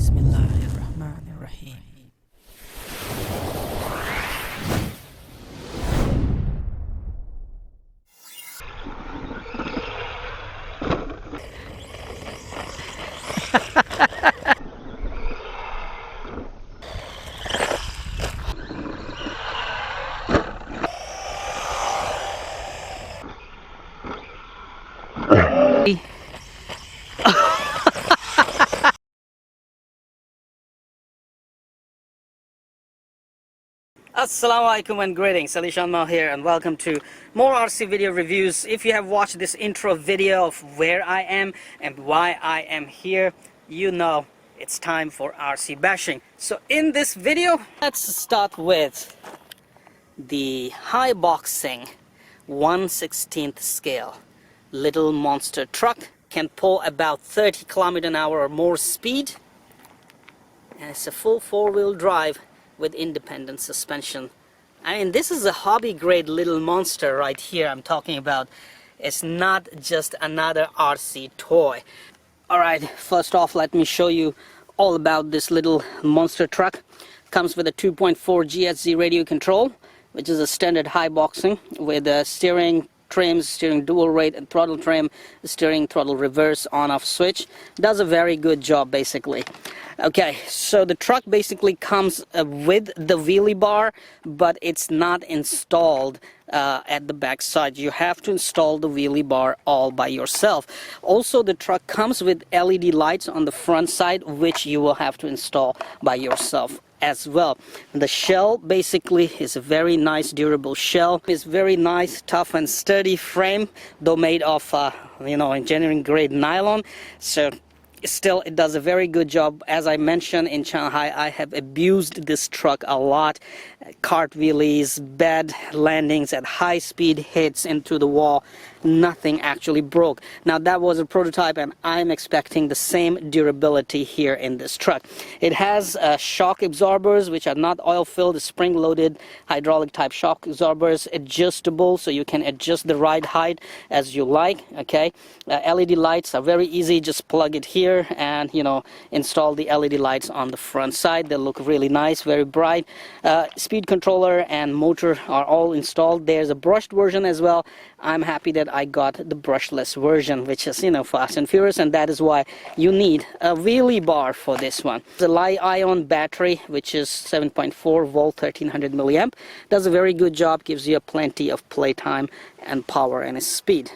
Bismillahirrahmanirrahim. Assalamu alaikum and greetings. Ali Shanma here, and welcome to more RC video reviews. If you have watched this intro video of where I am and why I am here, you know it's time for RC bashing. So in this video, let's start with the high boxing 1/16th scale little monster truck. Can pull about 30 km/h or more speed, and it's a full four-wheel drive with independent suspension. I mean, this is a hobby grade little monster right here I'm talking about. It's not just another RC toy. Alright, first off, let me show you all about this little monster truck. Comes with a 2.4 GHz radio control, which is a standard high boxing with a steering trims, steering dual rate and throttle trim, steering throttle reverse on off switch. Does a very good job basically. Okay, so the truck basically comes with the wheelie bar, but it's not installed at the back side. You have to install the wheelie bar all by yourself. Also, the truck comes with LED lights on the front side, which you will have to install by yourself as well. The shell basically is a very nice durable shell. It's very nice, tough and sturdy frame, though made of engineering grade nylon. So still, it does a very good job. As I mentioned, in Shanghai I have abused this truck a lot. Cart wheelies, bad landings at high speed, hits into the wall. Nothing actually broke. Now that was a prototype, and I'm expecting the same durability here in this truck. It has shock absorbers, which are not oil filled, spring loaded hydraulic type shock absorbers, adjustable, so you can adjust the ride height as you like. Okay, LED lights are very easy. Just plug it here and install the LED lights on the front side. They look really nice, very bright. Speed controller and motor are all installed. There's a brushed version as well. I'm happy that I got the brushless version, which is fast and furious, and that is why you need a wheelie bar for this one. The Li-ion battery, which is 7.4 volt 1300 milliamp, does a very good job, gives you plenty of playtime and power and speed.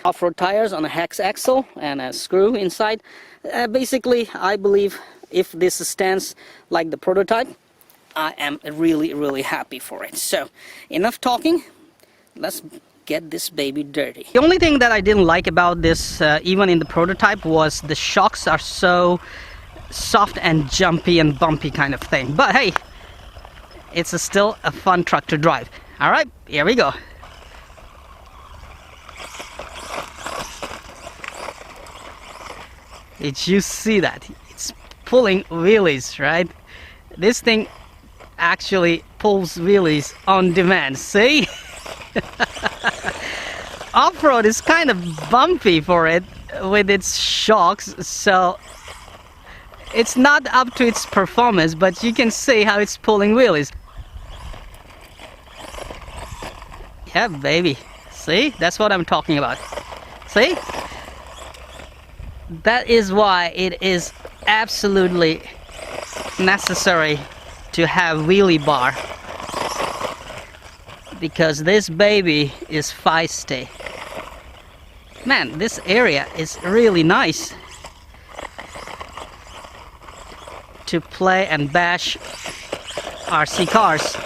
Off-road tires on a hex axle and a screw inside. Basically, I believe if this stands like the prototype, I am really happy for it. So enough talking, let's get this baby dirty. The only thing that I didn't like about this, even in the prototype, was the shocks are so soft and jumpy and bumpy kind of thing. But hey, it's still a fun truck to drive. Alright, here we go. Did you see that? It's pulling wheelies, right? This thing actually pulls wheelies on demand. See? Off-road is kind of bumpy for it with its shocks, so it's not up to its performance, but you can see how it's pulling wheelies. Yeah, baby. See? That's what I'm talking about. See? That is why it is absolutely necessary to have wheelie bar, because this baby is feisty. Man, this area is really nice to play and bash RC cars.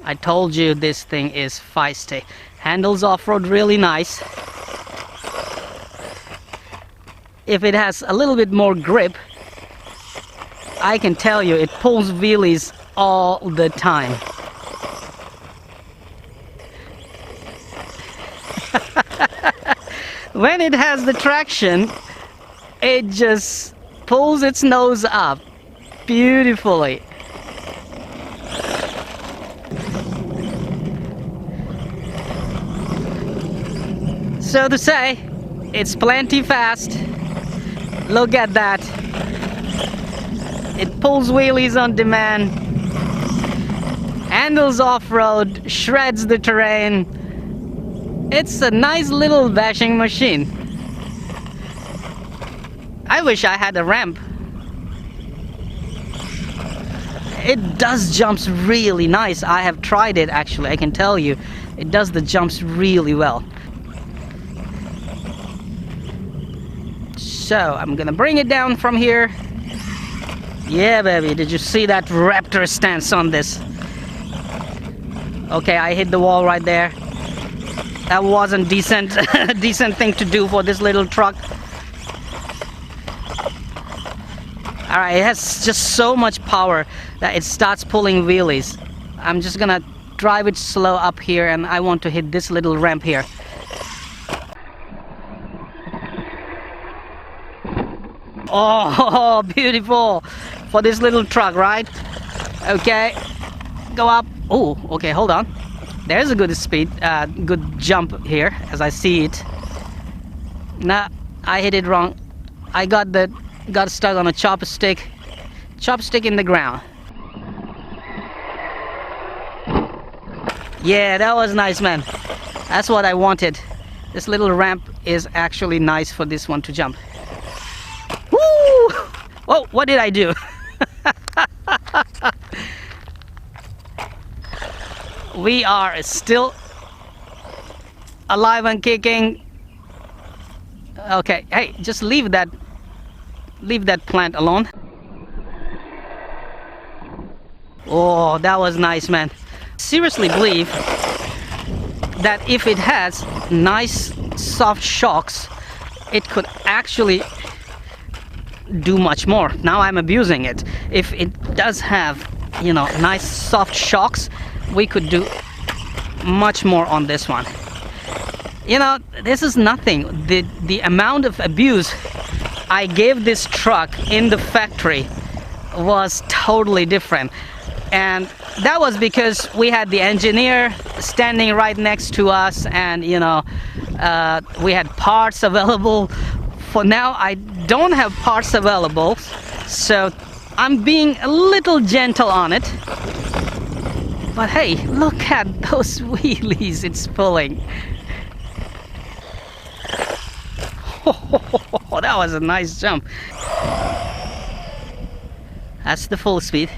I told you this thing is feisty. Handles off-road really nice. If it has a little bit more grip, I can tell you it pulls wheelies all the time. When it has the traction, it just pulls its nose up beautifully. So to say, it's plenty fast, Look at that. It pulls wheelies on demand, handles off-road, shreds the terrain. It's a nice little bashing machine. I wish I had a ramp. It does jumps really nice. I have tried it actually, I can tell you. It does the jumps really well. So I'm gonna bring it down from here. Yeah, baby, did you see that raptor stance on this? Okay, I hit the wall right there. That wasn't decent, decent thing to do for this little truck. Alright, it has just so much power that it starts pulling wheelies. I'm just gonna drive it slow up here, and I want to hit this little ramp here. Oh, beautiful for this little truck, right? Okay, go up. Oh, okay, hold on. There's a good speed, good jump here, as I see it. Nah, I hit it wrong. I got stuck on a chopstick in the ground. Yeah, that was nice, man. That's what I wanted. This little ramp is actually nice for this one to jump. Woo! Oh, what did I do? We are still alive and kicking. Okay, hey, just leave that plant alone. Oh, that was nice, man. Seriously believe that if it has nice soft shocks, it could actually do much more. Now I'm abusing it. If it does have, you know, nice soft shocks, we could do much more on this one. You know, this is nothing. The amount of abuse I gave this truck in the factory was totally different, and that was because we had the engineer standing right next to us, and you know, we had parts available. For now I don't have parts available, so I'm being a little gentle on it. But hey, look at those wheelies it's pulling. Oh, that was a nice jump. That's the full speed.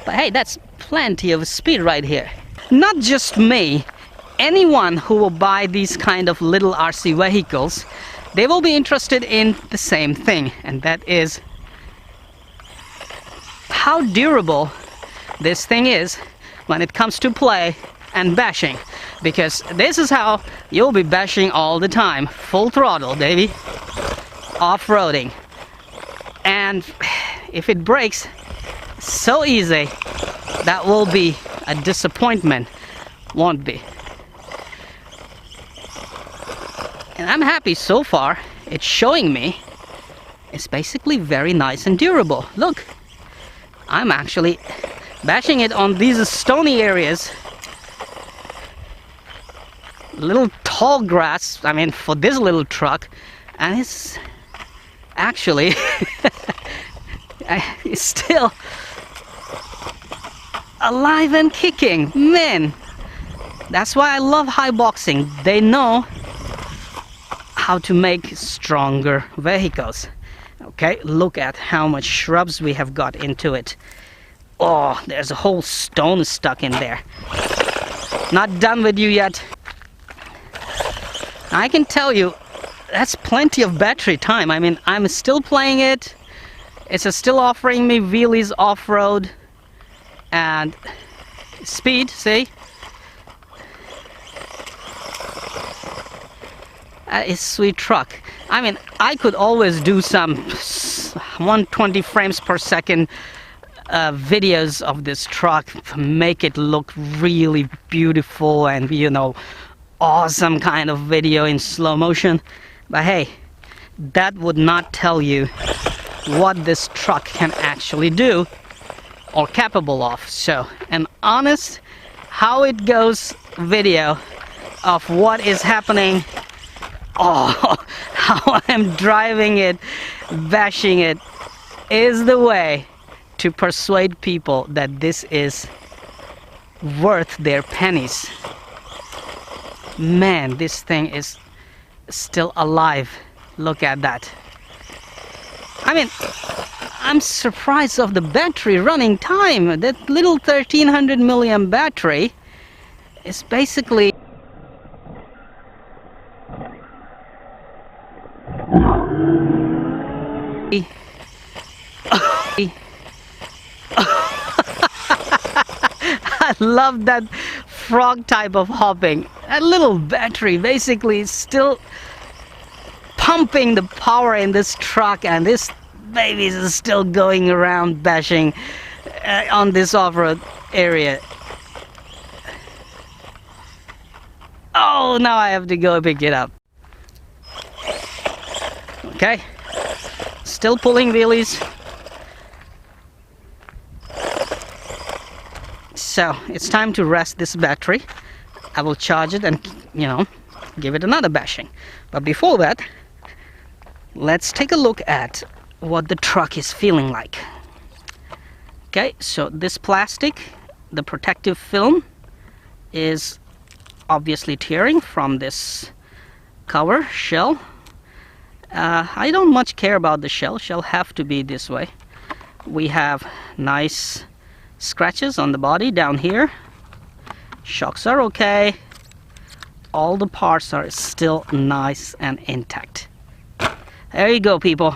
But hey, that's plenty of speed right here. Not just me, anyone who will buy these kind of little RC vehicles, they will be interested in the same thing, and that is how durable this thing is when it comes to play and bashing. Because this is how you'll be bashing all the time. Full throttle, baby. Off-roading. And if it breaks so easy, that will be a disappointment, won't be? And I'm happy so far. It's showing me it's basically very nice and durable. Look, I'm actually bashing it on these stony areas. Little tall grass, I mean, for this little truck, and it's actually it's still alive and kicking. Man, that's why I love high boxing. They know how to make stronger vehicles. Okay, look at how much shrubs we have got into it. Oh, there's a whole stone stuck in there. Not done with you yet. I can tell you, that's plenty of battery time. I mean, I'm still playing it. It's still offering me wheelies off-road and speed, see? It's a sweet truck. I mean, I could always do some 120 frames per second videos of this truck, make it look really beautiful and, you know, awesome kind of video in slow motion. But hey, that would not tell you what this truck can actually do or capable of. So an honest how it goes video of what is happening. Oh, how I'm driving it, bashing it, is the way to persuade people that this is worth their pennies. Man, this thing is still alive. Look at that. I mean, I'm surprised of the battery running time. That little 1300 milliamp battery is basically I love that frog type of hopping. That little battery basically is still pumping the power in this truck, and this baby is still going around bashing on this off-road area. Oh, now I have to go pick it up. Okay, still pulling wheelies. So it's time to rest this battery. I will charge it and, you know, give it another bashing. But before that, let's take a look at what the truck is feeling like. Okay, so this plastic, the protective film, is obviously tearing from this cover shell. I don't much care about the shell. Shell have to be this way. We have nice scratches on the body down here. Shocks are okay. All the parts are still nice and intact. There you go, people.